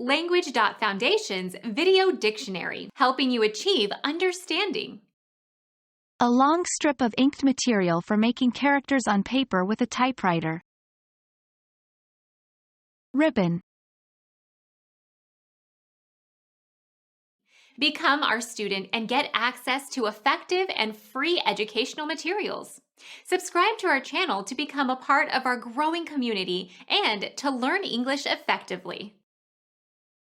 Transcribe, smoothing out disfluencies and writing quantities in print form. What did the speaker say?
Language.Foundation's Video Dictionary, helping you achieve understanding. A long strip of inked material for making characters on paper with a typewriter. Ribbon. Become our student and get access to effective and free educational materials. Subscribe to our channel to become a part of our growing community and to learn English effectively.